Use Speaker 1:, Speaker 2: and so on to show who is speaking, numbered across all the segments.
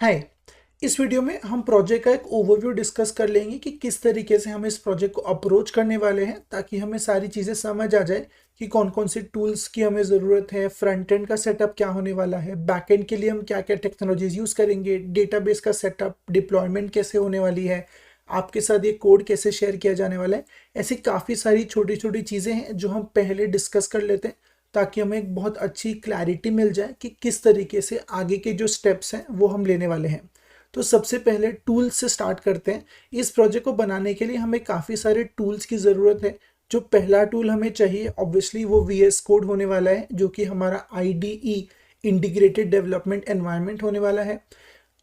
Speaker 1: हाय। इस वीडियो में हम प्रोजेक्ट का एक ओवरव्यू डिस्कस कर लेंगे कि किस तरीके से हम इस प्रोजेक्ट को अप्रोच करने वाले हैं, ताकि हमें सारी चीज़ें समझ आ जाए कि कौन कौन से टूल्स की हमें ज़रूरत है, फ्रंट एंड का सेटअप क्या होने वाला है, बैक एंड के लिए हम क्या क्या टेक्नोलॉजीज यूज़ करेंगे, डेटाबेस का सेटअप, डिप्लॉयमेंट कैसे होने वाली है, आपके साथ ये कोड कैसे शेयर किया जाने वाला है। ऐसी काफ़ी सारी छोटी छोटी चीज़ें हैं जो हम पहले डिस्कस कर लेते हैं, ताकि हमें एक बहुत अच्छी क्लैरिटी मिल जाए कि किस तरीके से आगे के जो स्टेप्स हैं वो हम लेने वाले हैं। तो सबसे पहले टूल्स से स्टार्ट करते हैं। इस प्रोजेक्ट को बनाने के लिए हमें काफ़ी सारे टूल्स की ज़रूरत है। जो पहला टूल हमें चाहिए ऑब्वियसली वो VS कोड होने वाला है, जो कि हमारा IDE इंटीग्रेटेड डेवलपमेंट एनवायरनमेंट होने वाला है।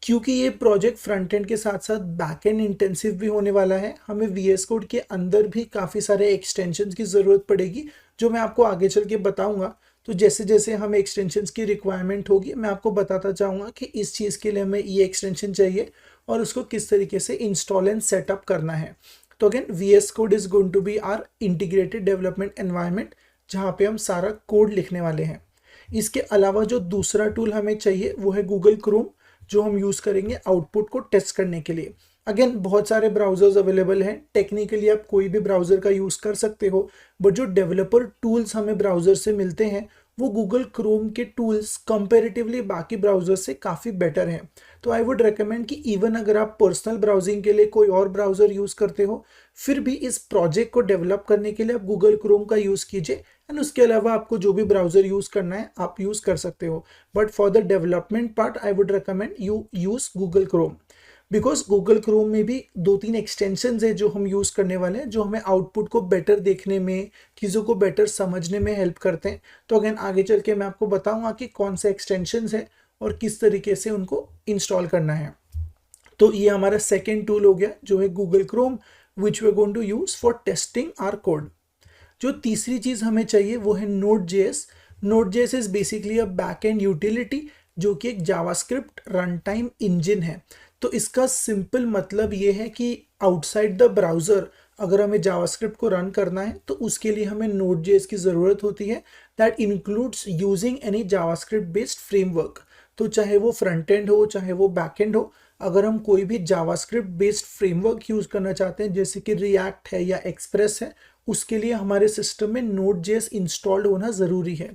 Speaker 1: क्योंकि ये प्रोजेक्ट फ्रंट एंड के साथ साथ बैक एंड इंटेंसिव भी होने वाला है, हमें VS कोड के अंदर भी काफ़ी सारे एक्सटेंशंस की ज़रूरत पड़ेगी, जो मैं आपको आगे चल के बताऊंगा। तो जैसे जैसे हमें एक्सटेंशंस की रिक्वायरमेंट होगी, मैं आपको बताता चाहूँगा कि इस चीज़ के लिए हमें ये एक्सटेंशन चाहिए और उसको किस तरीके से इंस्टॉल एंड सेटअप करना है। तो again VS code is going to be our integrated development environment, जहाँ पे हम सारा कोड लिखने वाले हैं। इसके अलावा जो दूसरा टूल हमें चाहिए वो है गूगल क्रोम, जो हम यूज़ करेंगे आउटपुट को टेस्ट करने के लिए। अगेन बहुत सारे ब्राउजर्स अवेलेबल हैं, टेक्निकली आप कोई भी ब्राउज़र का यूज़ कर सकते हो, बट जो डेवलपर टूल्स हमें ब्राउज़र से मिलते हैं वो गूगल क्रोम के टूल्स कंपैरेटिवली बाकी ब्राउज़र से काफ़ी बेटर हैं। तो आई वुड रेकमेंड कि इवन अगर आप पर्सनल ब्राउजिंग के लिए कोई और ब्राउज़र यूज़ करते हो, फिर भी इस प्रोजेक्ट को डेवलप करने के लिए आप गूगल क्रोम का यूज़ कीजिए, एंड उसके अलावा आपको जो भी ब्राउज़र यूज़ करना है आप यूज़ कर सकते हो। But for the development part I would recommend you use Google Chrome, because Google Chrome में भी दो तीन एक्सटेंशंस है जो हम यूज़ करने वाले हैं, जो हमें आउटपुट को बेटर देखने में, चीज़ों को बेटर समझने में हेल्प करते हैं। तो अगेन आगे चल के मैं आपको बताऊंगा कि कौन से एक्सटेंशंस है और किस तरीके से उनको इंस्टॉल करना है। तो ये हमारा सेकेंड टूल हो गया, जो है Google Chrome, which we are going to use for testing our code. जो तीसरी चीज़ हमें चाहिए वो है Node.js। Node.js is basically a back end utility, जो कि एक जावास्क्रिप्ट रन टाइम इंजन है। तो इसका सिंपल मतलब ये है कि आउटसाइड द ब्राउज़र अगर हमें जावास्क्रिप्ट को रन करना है तो उसके लिए हमें Node.js की ज़रूरत होती है। That includes using any JavaScript based framework. तो चाहे वो फ्रंट एंड हो चाहे वो बैक एंड हो, अगर हम कोई भी जावास्क्रिप्ट बेस्ड फ्रेमवर्क यूज़ करना चाहते हैं, जैसे कि रिएक्ट है या एक्सप्रेस है, उसके लिए हमारे सिस्टम में Node.js इंस्टॉल्ड होना ज़रूरी है।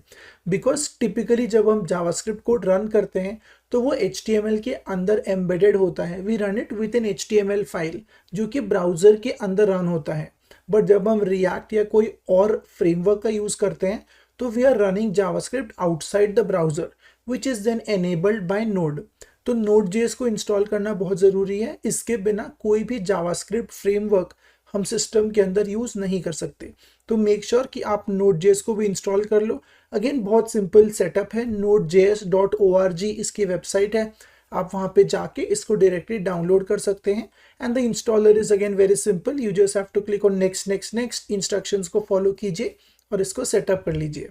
Speaker 1: बिकॉज टिपिकली जब हम जावास्क्रिप्ट कोड रन करते हैं तो वो HTML के अंदर एम्बेडेड होता है। We run it with an HTML file, जो कि ब्राउज़र के अंदर रन होता है। बट जब हम रिएक्ट या कोई और फ्रेमवर्क का यूज़ करते हैं तो we are running JavaScript outside the browser, which is then enabled by node. तो Node.js को इंस्टॉल करना बहुत ज़रूरी है। इसके बिना कोई भी जावास्क्रिप्ट फ्रेमवर्क हम सिस्टम के अंदर यूज़ नहीं कर सकते। तो मेक श्योर कि आप Node.js को भी इंस्टॉल कर लो। अगेन बहुत सिंपल सेटअप है, nodejs.org इसकी वेबसाइट है, आप वहाँ पे जाके इसको डायरेक्टली डाउनलोड कर सकते हैं। And the installer is again very simple, you just have to click on next next next, instructions को फॉलो कीजिए और इसको सेटअप कर लीजिए।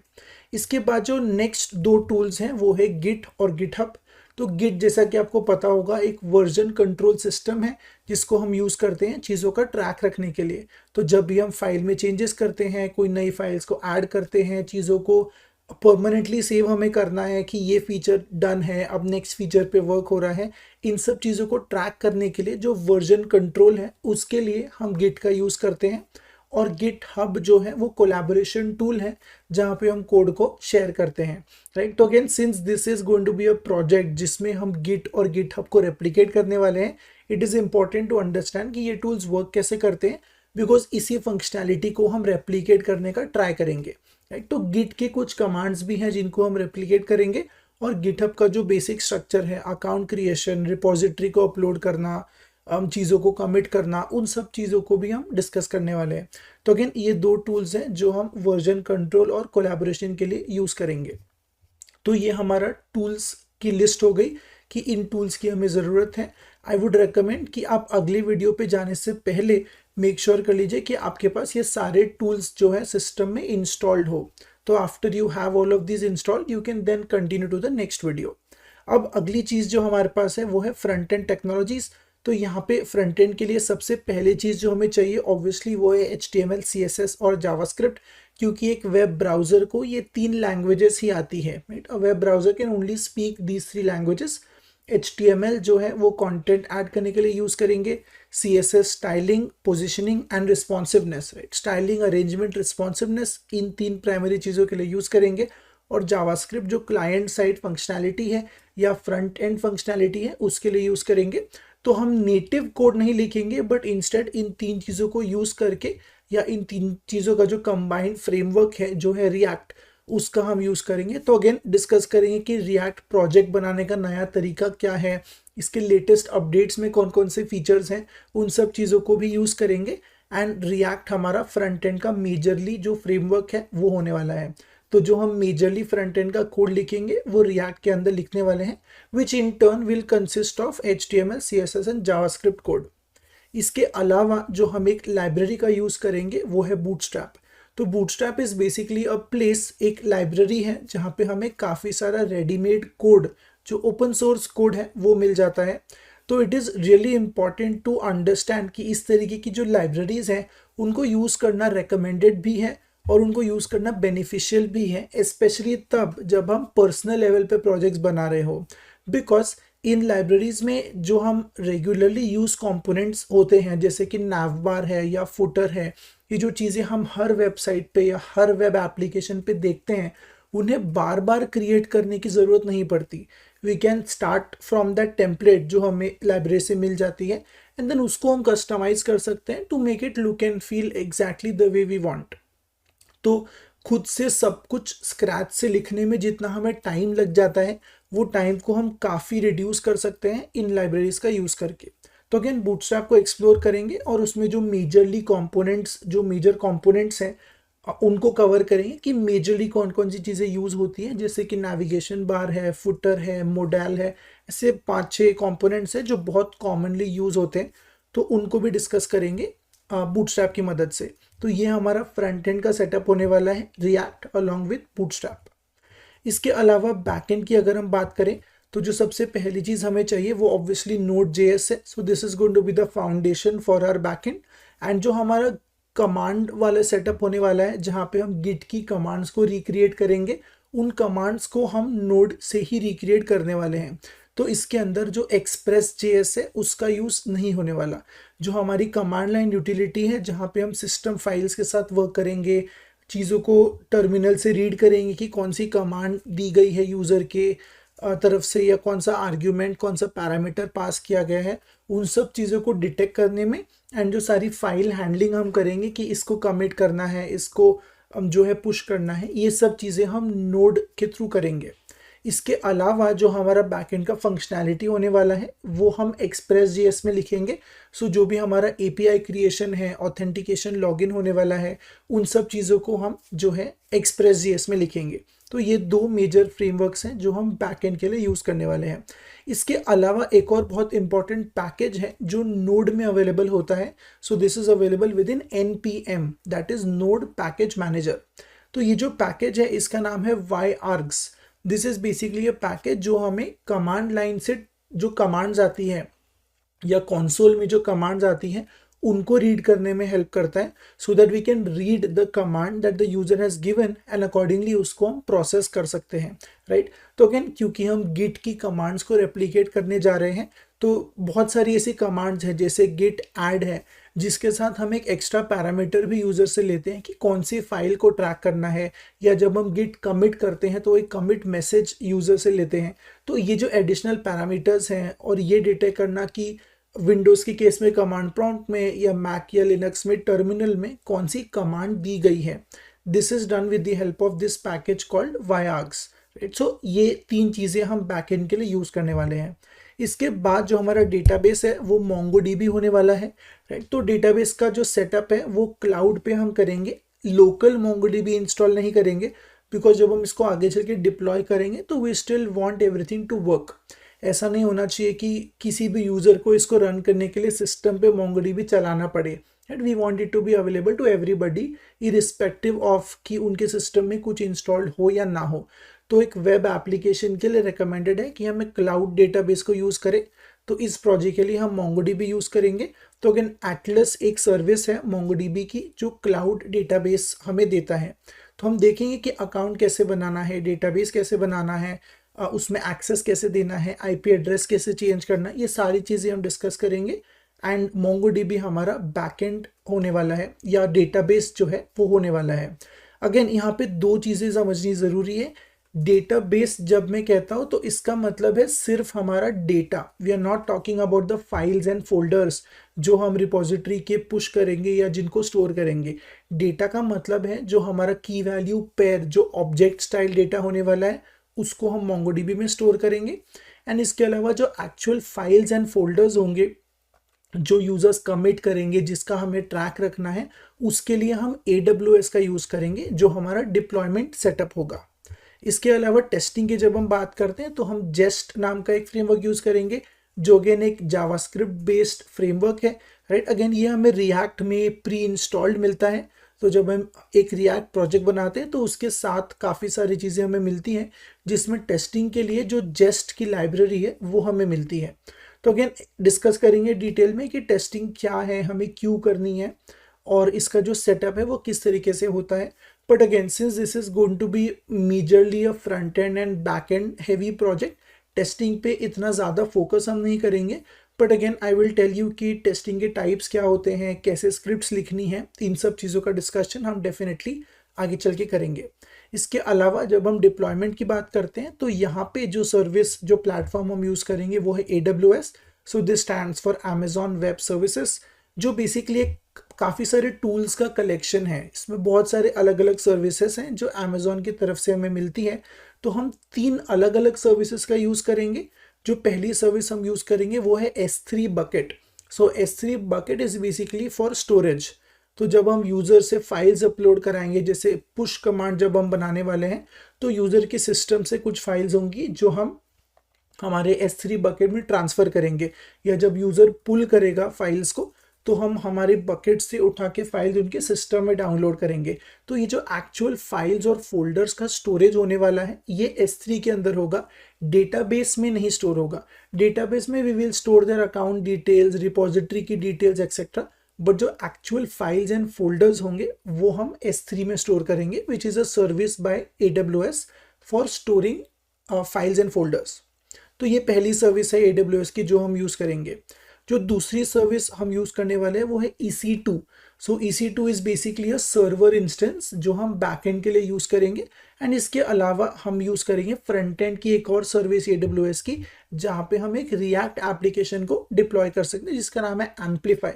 Speaker 1: इसके बाद जो नेक्स्ट दो टूल्स हैं वो है गिट और गिटहब। तो गिट, जैसा कि आपको पता होगा, एक वर्जन कंट्रोल सिस्टम है जिसको हम यूज़ करते हैं चीज़ों का ट्रैक रखने के लिए। तो जब भी हम फाइल में चेंजेस करते हैं, कोई नई फाइल्स को ऐड करते हैं, चीज़ों को परमानेंटली सेव हमें करना है कि ये फीचर डन है, अब नेक्स्ट फीचर पे वर्क हो रहा है, इन सब चीज़ों को ट्रैक करने के लिए जो वर्जन कंट्रोल है उसके लिए हम गिट का यूज़ करते हैं। और गिट हब जो है वो कोलैबोरेशन टूल है, जहाँ पे हम कोड को शेयर करते हैं, राइट। तो again since this is going to be a project जिसमें हम गिट और गिट हब को रेप्लिकेट करने वाले हैं, it is important to understand कि ये टूल्स वर्क कैसे करते हैं, बिकॉज इसी फंक्शनैलिटी को हम रेप्लिकेट करने का ट्राई करेंगे, राइट। तो गिट के कुछ कमांड्स भी हैं जिनको हम रेप्लिकेट करेंगे, और गिटहब का जो बेसिक स्ट्रक्चर है, अकाउंट क्रिएशन, रिपोजिटरी को अपलोड करना, हम चीज़ों को कमिट करना, उन सब चीज़ों को भी हम डिस्कस करने वाले हैं। तो अगेन ये दो टूल्स हैं जो हम वर्जन कंट्रोल और कोलैबोरेशन के लिए यूज़ करेंगे। तो ये हमारा टूल्स की लिस्ट हो गई कि इन टूल्स की हमें ज़रूरत है। आई वुड रेकमेंड कि आप अगली वीडियो पे जाने से पहले मेक श्योर कर लीजिए कि आपके पास ये सारे टूल्स जो है सिस्टम में इंस्टॉल्ड हो। तो after you have all of this installed, you can then continue to the next video. अब अगली चीज़ जो हमारे पास है वो है फ्रंट एंड टेक्नोलॉजीज़। तो यहाँ पे फ्रंट एंड के लिए सबसे पहले चीज़ जो हमें चाहिए ऑब्वियसली वो है HTML, CSS और जावास्क्रिप्ट, क्योंकि एक वेब ब्राउज़र को ये तीन लैंग्वेजेस ही आती है, right. A web browser can only speak these three languages. HTML जो है वो कंटेंट ऐड करने के लिए यूज़ करेंगे, CSS styling, positioning and responsiveness, right, styling, arrangement, responsiveness, in 3 primary चीज़ों के लिए यूज़ करेंगे। और जावास्क्रिप्ट जो क्लाइंट साइड फंक्शनैलिटी है या फ्रंट एंड फंक्शनैलिटी है उसके लिए यूज़ करेंगे। तो हम नेटिव कोड नहीं लिखेंगे, बट इंस्टेड इन 3 चीज़ों को यूज़ करके या इन 3 चीज़ों का जो कंबाइंड फ्रेमवर्क है जो है रिएक्ट, उसका हम यूज़ करेंगे। तो अगेन डिस्कस करेंगे कि रिएक्ट प्रोजेक्ट बनाने का नया तरीका क्या है, इसके लेटेस्ट अपडेट्स में कौन कौन से फीचर्स हैं, उन सब चीज़ों को भी यूज़ करेंगे। एंड रिएक्ट हमारा फ्रंट एंड का मेजरली जो फ्रेमवर्क है वो होने वाला है। तो जो हम मेजरली फ्रंट एंड का कोड लिखेंगे वो रिएक्ट के अंदर लिखने वाले हैं, which in turn will consist of HTML, CSS and JavaScript code. इसके अलावा जो हम एक लाइब्रेरी का यूज़ करेंगे वो है बूटस्ट्रैप। तो Bootstrap is basically a place, एक लाइब्रेरी है जहाँ पे हमें काफ़ी सारा रेडीमेड कोड, जो ओपन सोर्स कोड है वो मिल जाता है। तो it is really important to understand कि इस तरीके की जो लाइब्रेरीज़ हैं उनको यूज़ करना रिकमेंडेड भी है और उनको यूज़ करना बेनिफिशियल भी है, स्पेशली तब जब हम पर्सनल लेवल पे प्रोजेक्ट्स बना रहे हो। बिकॉज इन लाइब्रेरीज में जो हम रेगुलरली यूज़ कंपोनेंट्स होते हैं, जैसे कि नैवबार है या फुटर है, ये जो चीज़ें हम हर वेबसाइट पे या हर वेब एप्लीकेशन पे देखते हैं, उन्हें बार बार क्रिएट करने की ज़रूरत नहीं पड़ती। We can start from that template जो हमें लाइब्रेरी से मिल जाती है, एंड देन उसको हम कस्टमाइज कर सकते हैं to make it look and feel exactly the way we want. तो खुद से सब कुछ स्क्रैच से लिखने में जितना हमें टाइम लग जाता है, वो टाइम को हम काफ़ी रिड्यूस कर सकते हैं इन लाइब्रेरीज का यूज़ करके। तो अगेन बूटस्ट्रैप को एक्सप्लोर करेंगे और उसमें जो मेजरली कंपोनेंट्स, जो मेजर कंपोनेंट्स हैं उनको कवर करेंगे कि मेजरली कौन कौन सी चीज़ें यूज़ होती हैं, जैसे कि नेविगेशन बार है, फुटर है, मोडेल है, ऐसे 5-6 कंपोनेंट्स हैं जो बहुत कॉमनली यूज़ होते हैं। तो उनको भी डिस्कस करेंगे बूटस्ट्रैप की मदद से। तो ये हमारा फ्रंट एंड का सेटअप होने वाला है, रिएक्ट अलॉन्ग विद बूटस्ट्रैप। इसके अलावा बैकएंड की अगर हम बात करें तो जो सबसे पहली चीज़ हमें चाहिए वो ऑब्वियसली Node.js है। So this is going to be the foundation for our backend. And जो हमारा कमांड वाला सेटअप होने वाला है, जहाँ पे हम गिट की कमांड्स को रिक्रिएट करेंगे, उन कमांड्स को हम नोड से ही रिक्रिएट करने वाले हैं। तो इसके अंदर जो Express.js है उसका यूज़ नहीं होने वाला। जो हमारी कमांड लाइन यूटिलिटी है, जहाँ पे हम सिस्टम फाइल्स के साथ वर्क करेंगे, चीज़ों को टर्मिनल से रीड करेंगे कि कौन सी कमांड दी गई है यूज़र के तरफ से, या कौन सा आर्ग्यूमेंट, कौन सा पैरामीटर पास किया गया है, उन सब चीज़ों को डिटेक्ट करने में। एंड जो सारी फाइल हैंडलिंग हम करेंगे कि इसको कमिट करना है, इसको जो है पुश करना है, ये सब चीज़ें हम नोड के थ्रू करेंगे। इसके अलावा जो हमारा बैकएंड का फंक्शनैलिटी होने वाला है वो हम Express.js में लिखेंगे। सो जो भी हमारा API क्रिएशन है, ऑथेंटिकेशन, लॉगिन होने वाला है, उन सब चीज़ों को हम जो है Express.js में लिखेंगे। तो ये 2 मेजर फ्रेमवर्क्स हैं जो हम बैकएंड के लिए यूज़ करने वाले हैं। इसके अलावा एक और बहुत इंपॉर्टेंट पैकेज है जो नोड में अवेलेबल होता है। So this is available with in NPM, that is node package manager. तो ये जो पैकेज है इसका नाम है YArgs। This is basically a package जो हमें कमांड लाइन से जो कमांड्स आती है या कंसोल में जो कमांड्स आती हैं उनको रीड करने में हेल्प करता है, so that we can read the command that the user has given and accordingly उसको हम प्रोसेस कर सकते हैं, राइट। तो अगेन क्योंकि हम गिट की कमांड्स को रेप्लिकेट करने जा रहे हैं, तो बहुत सारी ऐसी कमांड्स हैं जैसे गिट ऐड है, जिसके साथ हम एक एक्स्ट्रा पैरामीटर भी यूज़र से लेते हैं कि कौन सी फाइल को ट्रैक करना है, या जब हम गिट कमिट करते हैं तो एक कमिट मैसेज यूज़र से लेते हैं। तो ये जो एडिशनल पैरामीटर्स हैं, और ये डिटेक्ट करना कि विंडोज़ के केस में कमांड प्रॉम्प्ट में या मैक या लिनक्स में टर्मिनल में कौन सी कमांड दी गई है, this is done with the help of this package called YArgs, right. So ये 3 चीज़ें हम बैकएंड के लिए यूज़ करने वाले हैं। इसके बाद जो हमारा डेटाबेस है वो MongoDB होने वाला है, राइट। तो डेटाबेस का जो सेटअप है वो क्लाउड पे हम करेंगे, लोकल MongoDB इंस्टॉल नहीं करेंगे, बिकॉज जब हम इसको आगे चल के डिप्लॉय करेंगे तो we still want everything to work. ऐसा नहीं होना चाहिए कि किसी भी यूज़र को इसको रन करने के लिए सिस्टम पे MongoDB चलाना पड़े, right. We want it to be available to everybody irrespective of कि उनके सिस्टम में कुछ इंस्टॉल्ड हो या ना हो। तो एक वेब एप्लीकेशन के लिए रिकमेंडेड है कि हम एक क्लाउड डेटाबेस को यूज़ करें। तो इस प्रोजेक्ट के लिए हम MongoDB यूज़ करेंगे। तो अगेन एटलस एक सर्विस है MongoDB की जो क्लाउड डेटाबेस हमें देता है। तो हम देखेंगे कि अकाउंट कैसे बनाना है, डेटाबेस कैसे बनाना है, उसमें एक्सेस कैसे देना है, आईपी एड्रेस कैसे चेंज करना है, ये सारी चीज़ें हम डिस्कस करेंगे। एंड मोंगोडीबी हमारा बैकएंड होने वाला है या डेटाबेस जो है वो होने वाला है। अगेन यहाँ पे दो चीज़ें समझनी ज़रूरी है। डेटाबेस जब मैं कहता हूँ तो इसका मतलब है सिर्फ हमारा data, we are not talking about the files and folders जो हम रिपोजिटरी के पुश करेंगे या जिनको स्टोर करेंगे। डेटा का मतलब है जो हमारा की वैल्यू पेयर, जो ऑब्जेक्ट स्टाइल डेटा होने वाला है, उसको हम मोंगोडीबी में स्टोर करेंगे। एंड इसके अलावा जो एक्चुअल फाइल्स एंड फोल्डर्स होंगे जो यूजर्स कमिट करेंगे, जिसका हमें ट्रैक रखना है, उसके लिए हम AWS का यूज करेंगे जो हमारा डिप्लॉयमेंट सेटअप होगा। इसके अलावा टेस्टिंग की जब हम बात करते हैं तो हम जेस्ट नाम का एक फ्रेमवर्क यूज करेंगे जो अगेन एक जावास्क्रिप्ट बेस्ड फ्रेमवर्क है, राइट। अगेन ये हमें रिएक्ट में प्री इंस्टॉल्ड मिलता है। तो जब हम एक रिएक्ट प्रोजेक्ट बनाते हैं तो उसके साथ काफ़ी सारी चीज़ें हमें मिलती हैं, जिसमें टेस्टिंग के लिए जो जेस्ट की लाइब्रेरी है वो हमें मिलती है। तो अगेन डिस्कस करेंगे डिटेल में कि टेस्टिंग क्या है, हमें क्यों करनी है, और इसका जो सेटअप है वो किस तरीके से होता है। But again since this is going to be majorly a front end and back end heavy project, testing पे इतना ज़्यादा फोकस हम नहीं करेंगे। But again I will tell you कि टेस्टिंग के टाइप्स क्या होते हैं, कैसे स्क्रिप्ट्स लिखनी है, इन सब चीज़ों का डिस्कशन हम डेफिनेटली आगे चल के करेंगे। इसके अलावा जब हम डिप्लॉयमेंट की बात करते हैं तो यहाँ पे जो सर्विस, जो प्लेटफॉर्म हम यूज़ करेंगे वो है AWS। So this stands for Amazon web services, जो बेसिकली एक काफ़ी सारे टूल्स का कलेक्शन है। इसमें बहुत सारे अलग अलग सर्विसेज हैं जो अमेजॉन की तरफ से हमें मिलती है। तो हम 3 अलग अलग सर्विसेज का यूज़ करेंगे। जो पहली सर्विस हम यूज़ करेंगे वो है S3 bucket. So S3 bucket is basically for storage. तो जब हम यूज़र से फाइल्स अपलोड कराएंगे, जैसे पुश कमांड जब हम बनाने वाले हैं, तो यूज़र के सिस्टम से कुछ फाइल्स होंगी जो हम हमारे S3 बकेट में ट्रांसफ़र करेंगे, या जब यूज़र पुल करेगा फाइल्स को तो हम हमारे बकेट से उठा के फाइल्स उनके सिस्टम में डाउनलोड करेंगे। तो ये जो एक्चुअल फाइल्स और फोल्डर्स का स्टोरेज होने वाला है ये S3 के अंदर होगा, डेटाबेस में नहीं स्टोर होगा। डेटाबेस में we will store their account details, repository की डिटेल्स एक्सेट्रा, बट जो एक्चुअल फाइल्स एंड फोल्डर्स होंगे वो हम S3 में स्टोर करेंगे, which is a service by AWS for storing files and folders. तो ये पहली सर्विस है AWS की जो हम यूज़ करेंगे। जो दूसरी सर्विस हम यूज़ करने वाले हैं वो है EC2। So EC2 is basically a server instance जो हम बैकएंड के लिए यूज़ करेंगे। एंड इसके अलावा हम यूज़ करेंगे फ्रंट एंड की एक और सर्विस AWS की, जहाँ पे हम एक रिएक्ट एप्लीकेशन को डिप्लॉय कर सकते हैं जिसका नाम है एम्पलीफाई।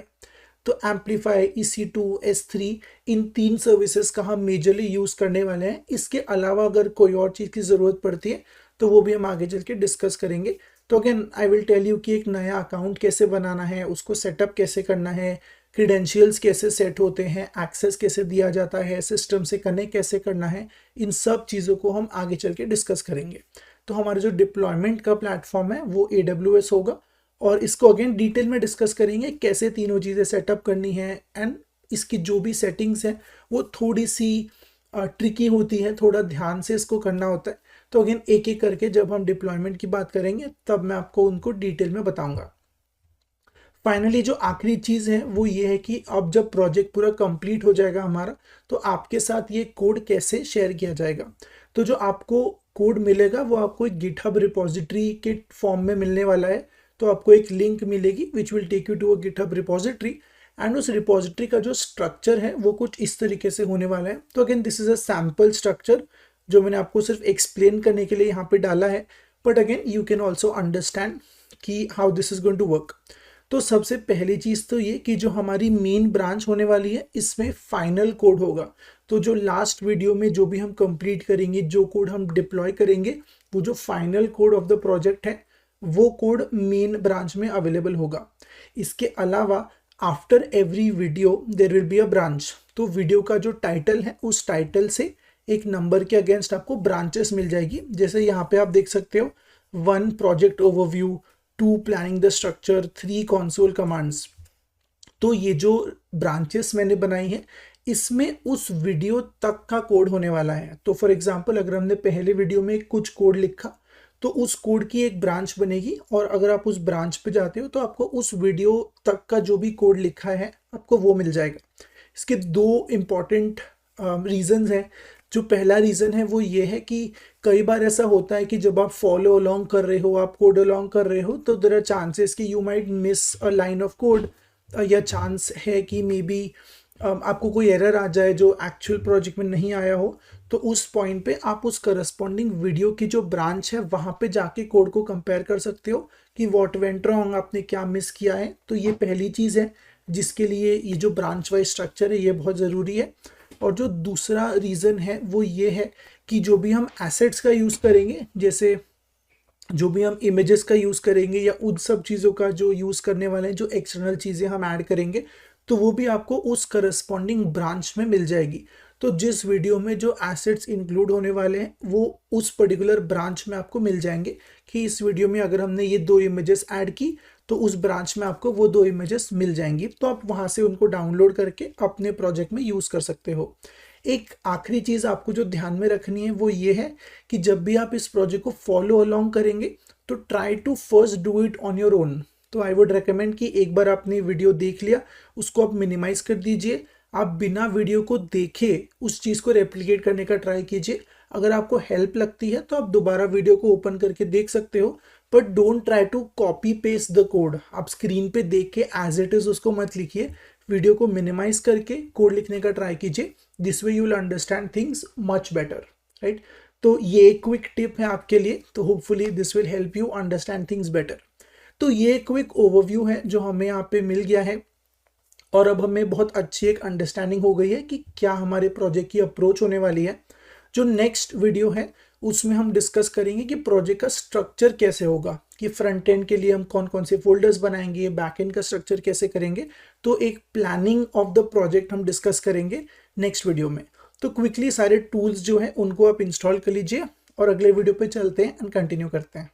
Speaker 1: तो एम्पलीफाई, EC2, S3, इन 3 सर्विसेज का हम मेजरली यूज़ करने वाले हैं। इसके अलावा अगर कोई और चीज़ की ज़रूरत पड़ती है तो वो भी हम आगे चल के डिस्कस करेंगे। तो again I will tell you कि एक नया अकाउंट कैसे बनाना है, उसको सेटअप कैसे करना है, क्रीडेंशियल्स कैसे सेट होते हैं, एक्सेस कैसे दिया जाता है, सिस्टम से कनेक्ट कैसे करना है, इन सब चीज़ों को हम आगे चल के डिस्कस करेंगे। तो हमारा जो डिप्लॉयमेंट का प्लेटफॉर्म है वो AWS होगा, और इसको अगेन डिटेल में डिस्कस करेंगे कैसे तीनों चीज़ें सेटअप करनी है। एंड इसकी जो भी सेटिंग्स हैं वो थोड़ी सी ट्रिकी होती है, थोड़ा ध्यान से इसको करना होता है। तो अगेन एक एक करके जब हम डिप्लॉयमेंट की बात करेंगे तब मैं आपको उनको डिटेल में बताऊंगा। फाइनली जो आखिरी चीज़ है वो ये है कि अब जब प्रोजेक्ट पूरा कंप्लीट हो जाएगा हमारा, तो आपके साथ ये कोड कैसे शेयर किया जाएगा। तो जो आपको कोड मिलेगा वो आपको एक गिटहब रिपोजिटरी के फॉर्म में मिलने वाला है। तो आपको एक लिंक मिलेगी which will take you to a GitHub repository, and उस रिपोजिटरी का जो स्ट्रक्चर है वो कुछ इस तरीके से होने वाला है। तो again this is a sample structure जो मैंने आपको सिर्फ एक्सप्लेन करने के लिए यहाँ पे डाला है, but again you can also understand कि how this is going to work. तो सबसे पहली चीज़ तो ये कि जो हमारी मेन ब्रांच होने वाली है इसमें फाइनल कोड होगा। तो जो लास्ट वीडियो में जो भी हम कंप्लीट करेंगे, जो कोड हम डिप्लॉय करेंगे, वो जो final code of the project है वो कोड मेन ब्रांच में अवेलेबल होगा। इसके अलावा after every video there will be a branch. तो वीडियो का जो टाइटल है उस टाइटल से एक नंबर के अगेंस्ट आपको ब्रांचेस मिल जाएगी। जैसे यहाँ पे आप देख सकते हो 1 project overview, 2 planning the structure, 3 console commands. तो ये जो ब्रांचेस मैंने बनाई हैं इसमें उस वीडियो तक का कोड होने वाला है। तो फॉर एग्जांपल अगर हमने पहले वीडियो में कुछ कोड लिखा तो उस कोड की एक ब्रांच बनेगी, और अगर आप उस ब्रांच पे जाते हो तो आपको उस वीडियो तक का जो भी कोड लिखा है आपको वो मिल जाएगा। इसके 2 इम्पॉर्टेंट रीजंस हैं। जो पहला रीज़न है वो ये है कि कई बार ऐसा होता है कि जब आप फॉलो अलोंग कर रहे हो, आप कोड अलोंग कर रहे हो, तो देयर आर चांसेस कि you might miss a line of code, या चांस है कि मे बी आपको कोई एरर आ जाए जो एक्चुअल प्रोजेक्ट में नहीं आया हो। तो उस पॉइंट पे आप उस करस्पॉन्डिंग वीडियो की जो ब्रांच है वहाँ पे जाके कोड को कंपेयर कर सकते हो कि व्हाट वेंट रॉन्ग, आपने क्या मिस किया है। तो ये पहली चीज़ है जिसके लिए ये जो ब्रांच वाइज स्ट्रक्चर है ये बहुत ज़रूरी है। और जो दूसरा रीज़न है वो ये है कि जो भी हम एसेट्स का यूज़ करेंगे, जैसे जो भी हम इमेजेस का यूज़ करेंगे या उन सब चीज़ों का जो यूज़ करने वाले हैं, जो एक्सटर्नल चीज़ें हम ऐड करेंगे, तो वो भी आपको उस करस्पॉन्डिंग ब्रांच में मिल जाएगी। तो जिस वीडियो में जो एसेट्स इंक्लूड होने वाले हैं वो उस पर्टिकुलर ब्रांच में आपको मिल जाएंगे कि इस वीडियो में अगर हमने ये 2 इमेजेस ऐड की तो उस ब्रांच में आपको वो 2 इमेजेस मिल जाएंगी। तो आप वहाँ से उनको डाउनलोड करके अपने प्रोजेक्ट में यूज़ कर सकते हो। एक आखिरी चीज़ आपको जो ध्यान में रखनी है वो ये है कि जब भी आप इस प्रोजेक्ट को फॉलो अलोंग करेंगे तो try to first do it on your own. तो आई वुड रिकमेंड कि एक बार आपने वीडियो देख लिया, उसको आप मिनिमाइज कर दीजिए। आप बिना वीडियो को देखे उस चीज़ को रेप्लिकेट करने का ट्राई कीजिए। अगर आपको हेल्प लगती है तो आप दोबारा वीडियो को ओपन करके देख सकते हो, but don't try to copy paste the code. आप स्क्रीन पे देख के एज इट इज़ उसको मत लिखिए, वीडियो को मिनिमाइज करके कोड लिखने का ट्राई कीजिए। This way you will understand things much better, right. तो ये एक क्विक टिप है आपके लिए, तो hopefully this will help you understand things better. तो ये क्विक ओवरव्यू है जो हमें यहाँ पे मिल गया है, और अब हमें बहुत अच्छी एक अंडरस्टैंडिंग हो गई है कि क्या हमारे प्रोजेक्ट की अप्रोच होने वाली है। जो नेक्स्ट वीडियो है उसमें हम डिस्कस करेंगे कि प्रोजेक्ट का स्ट्रक्चर कैसे होगा, कि फ्रंट एंड के लिए हम कौन कौन से फोल्डर्स बनाएंगे, बैक एंड का स्ट्रक्चर कैसे करेंगे। तो एक प्लानिंग ऑफ द प्रोजेक्ट हम डिस्कस करेंगे नेक्स्ट वीडियो में। तो क्विकली सारे टूल्स जो हैं उनको आप इंस्टॉल कर लीजिए और अगले वीडियो पे चलते हैं एंड कंटिन्यू करते हैं।